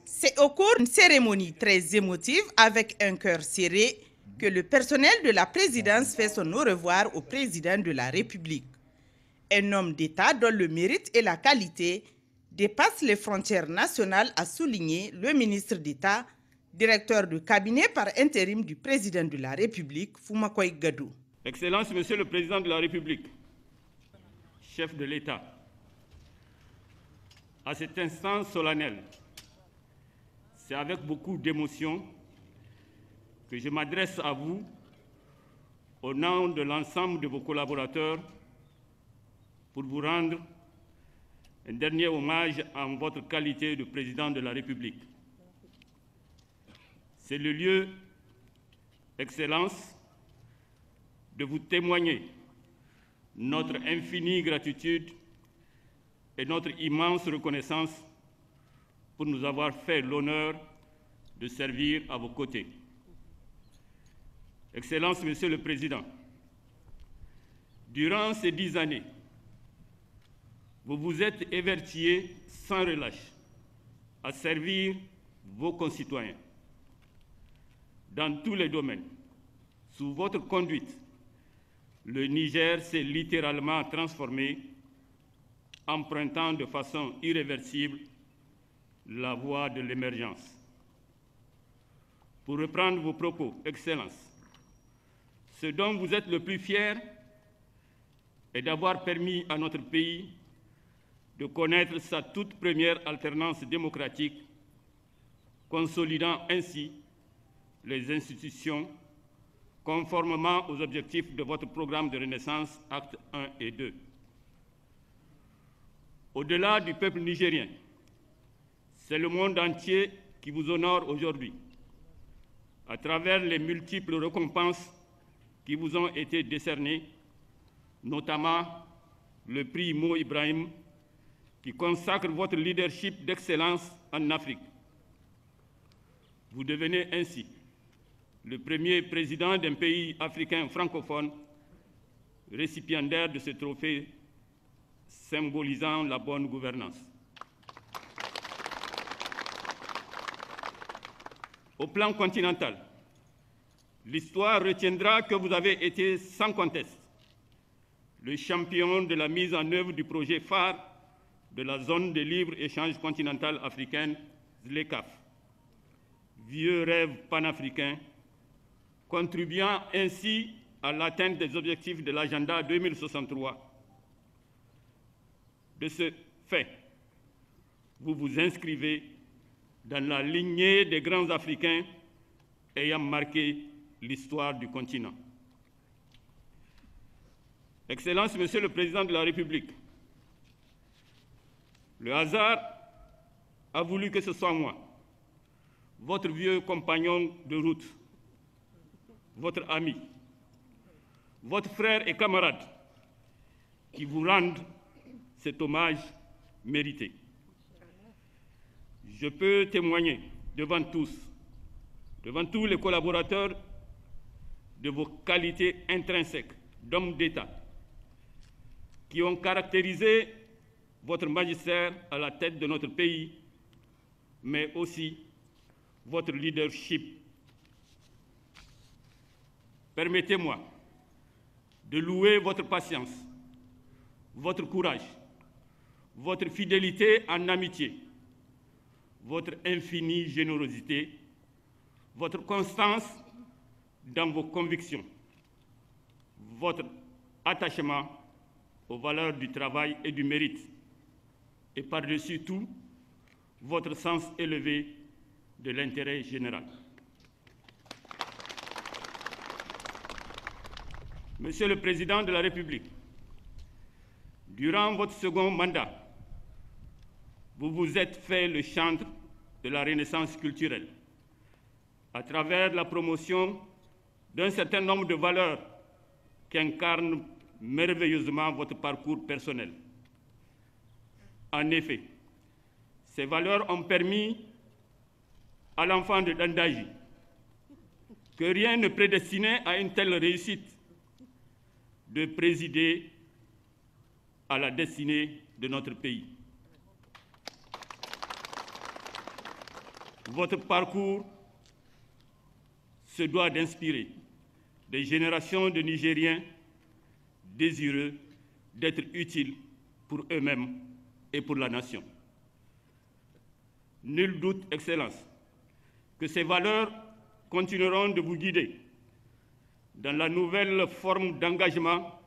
C'est au cours d'une cérémonie très émotive avec un cœur serré que le personnel de la présidence fait son au revoir au président de la République. Un homme d'État dont le mérite et la qualité dépassent les frontières nationales, a souligné le ministre d'État, directeur de cabinet par intérim du président de la République, Foumakoy Gadou. Excellence, Monsieur le Président de la République, chef de l'État, à cet instant solennel, c'est avec beaucoup d'émotion que je m'adresse à vous au nom de l'ensemble de vos collaborateurs pour vous rendre un dernier hommage en votre qualité de président de la République. C'est le lieu, Excellence, de vous témoigner notre infinie gratitude et notre immense reconnaissance pour nous avoir fait l'honneur de servir à vos côtés. Excellence, Monsieur le Président, durant ces 10 années, vous vous êtes évertué sans relâche à servir vos concitoyens dans tous les domaines. Sous votre conduite, le Niger s'est littéralement transformé, empruntant de façon irréversible la voie de l'émergence. Pour reprendre vos propos, Excellence, ce dont vous êtes le plus fier est d'avoir permis à notre pays de connaître sa toute première alternance démocratique, consolidant ainsi les institutions conformément aux objectifs de votre programme de renaissance, actes 1 et 2. Au-delà du peuple nigérien, c'est le monde entier qui vous honore aujourd'hui, à travers les multiples récompenses qui vous ont été décernées, notamment le prix Mo Ibrahim, qui consacre votre leadership d'excellence en Afrique. Vous devenez ainsi le premier président d'un pays africain francophone récipiendaire de ce trophée symbolisant la bonne gouvernance. Au plan continental, l'histoire retiendra que vous avez été sans conteste le champion de la mise en œuvre du projet phare de la zone de libre-échange continentale africaine, ZLECAf, vieux rêve panafricain, contribuant ainsi à l'atteinte des objectifs de l'agenda 2063. De ce fait, vous vous inscrivez dans la lignée des grands Africains ayant marqué l'histoire du continent. Excellence, Monsieur le Président de la République, le hasard a voulu que ce soit moi, votre vieux compagnon de route, votre ami, votre frère et camarade, qui vous rende cet hommage mérité. Je peux témoigner devant tous les collaborateurs, de vos qualités intrinsèques d'homme d'État qui ont caractérisé votre magistère à la tête de notre pays, mais aussi votre leadership. Permettez-moi de louer votre patience, votre courage, votre fidélité en amitié, votre infinie générosité, votre constance dans vos convictions, votre attachement aux valeurs du travail et du mérite, et par-dessus tout, votre sens élevé de l'intérêt général. Monsieur le Président de la République, durant votre second mandat, vous vous êtes fait le chantre de la renaissance culturelle à travers la promotion d'un certain nombre de valeurs qui incarnent merveilleusement votre parcours personnel. En effet, ces valeurs ont permis à l'enfant de Dandaji que rien ne prédestinait à une telle réussite de présider à la destinée de notre pays. Votre parcours se doit d'inspirer des générations de Nigériens désireux d'être utiles pour eux-mêmes et pour la nation. Nul doute, Excellence, que ces valeurs continueront de vous guider dans la nouvelle forme d'engagement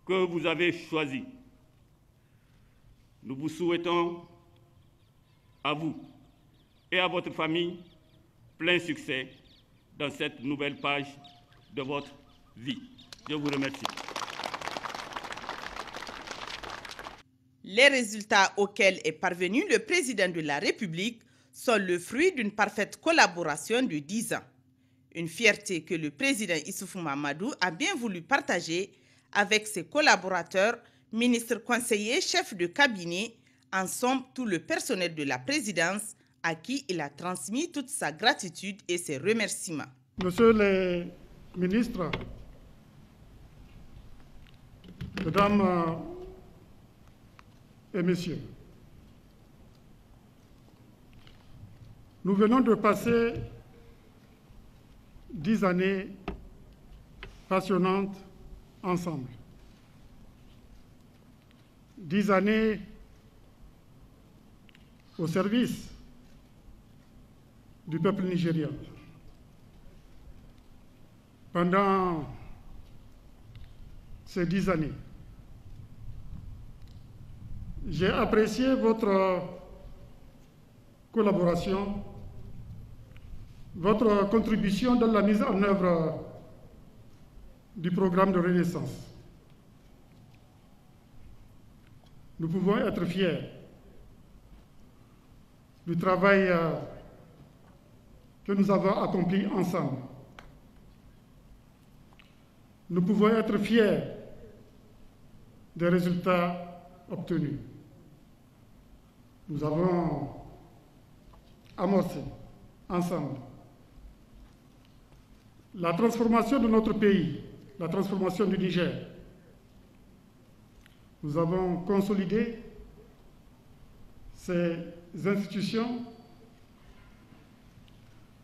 que vous avez choisie. Nous vous souhaitons, à vous et à votre famille, plein succès dans cette nouvelle page de votre vie. Je vous remercie. Les résultats auxquels est parvenu le président de la République sont le fruit d'une parfaite collaboration de 10 ans. Une fierté que le président Issoufou Mahamadou a bien voulu partager avec ses collaborateurs, ministres, conseillers, chefs de cabinet, en somme tout le personnel de la présidence à qui il a transmis toute sa gratitude et ses remerciements. Monsieur les ministres, Mesdames et Messieurs, nous venons de passer 10 années passionnantes ensemble. 10 années au service du peuple nigérien. Pendant ces 10 années, j'ai apprécié votre collaboration, votre contribution dans la mise en œuvre du programme de Renaissance. Nous pouvons être fiers du travail que nous avons accompli ensemble. Nous pouvons être fiers des résultats obtenus. Nous avons amorcé ensemble la transformation de notre pays, la transformation du Niger. Nous avons consolidé ces institutions.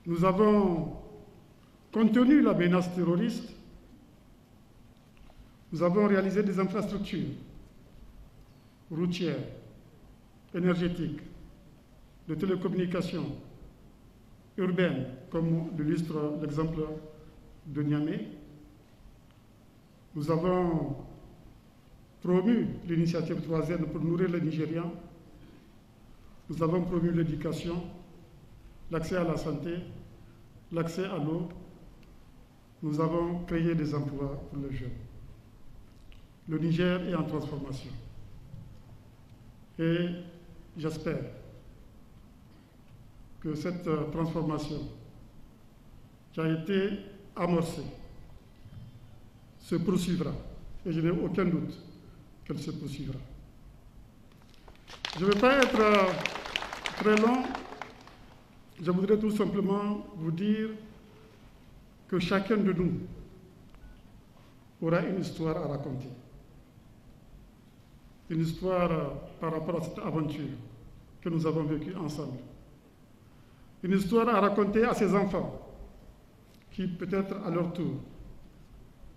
Nous avons contenu la menace terroriste. Nous avons réalisé des infrastructures routières, énergétiques, de télécommunications, urbaines, comme l'illustre l'exemple de Niamey. Nous avons promu l'initiative troisième pour nourrir les Nigérians. Nous avons promu l'éducation, l'accès à la santé, l'accès à l'eau. Nous avons créé des emplois pour les jeunes. Le Niger est en transformation. Et j'espère que cette transformation qui a été amorcée se poursuivra. Et je n'ai aucun doute qu'elle se poursuivra. Je ne vais pas être très long. Je voudrais tout simplement vous dire que chacun de nous aura une histoire à raconter. Une histoire par rapport à cette aventure que nous avons vécue ensemble. Une histoire à raconter à ses enfants, qui peut-être à leur tour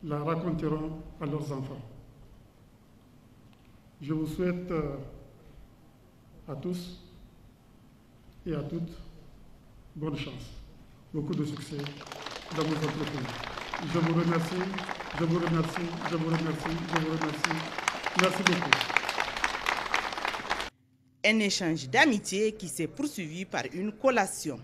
la raconteront à leurs enfants. Je vous souhaite à tous et à toutes bonne chance, beaucoup de succès dans vos entreprises. Je vous remercie, je vous remercie, je vous remercie, je vous remercie. Merci beaucoup. Un échange d'amitié qui s'est poursuivi par une collation.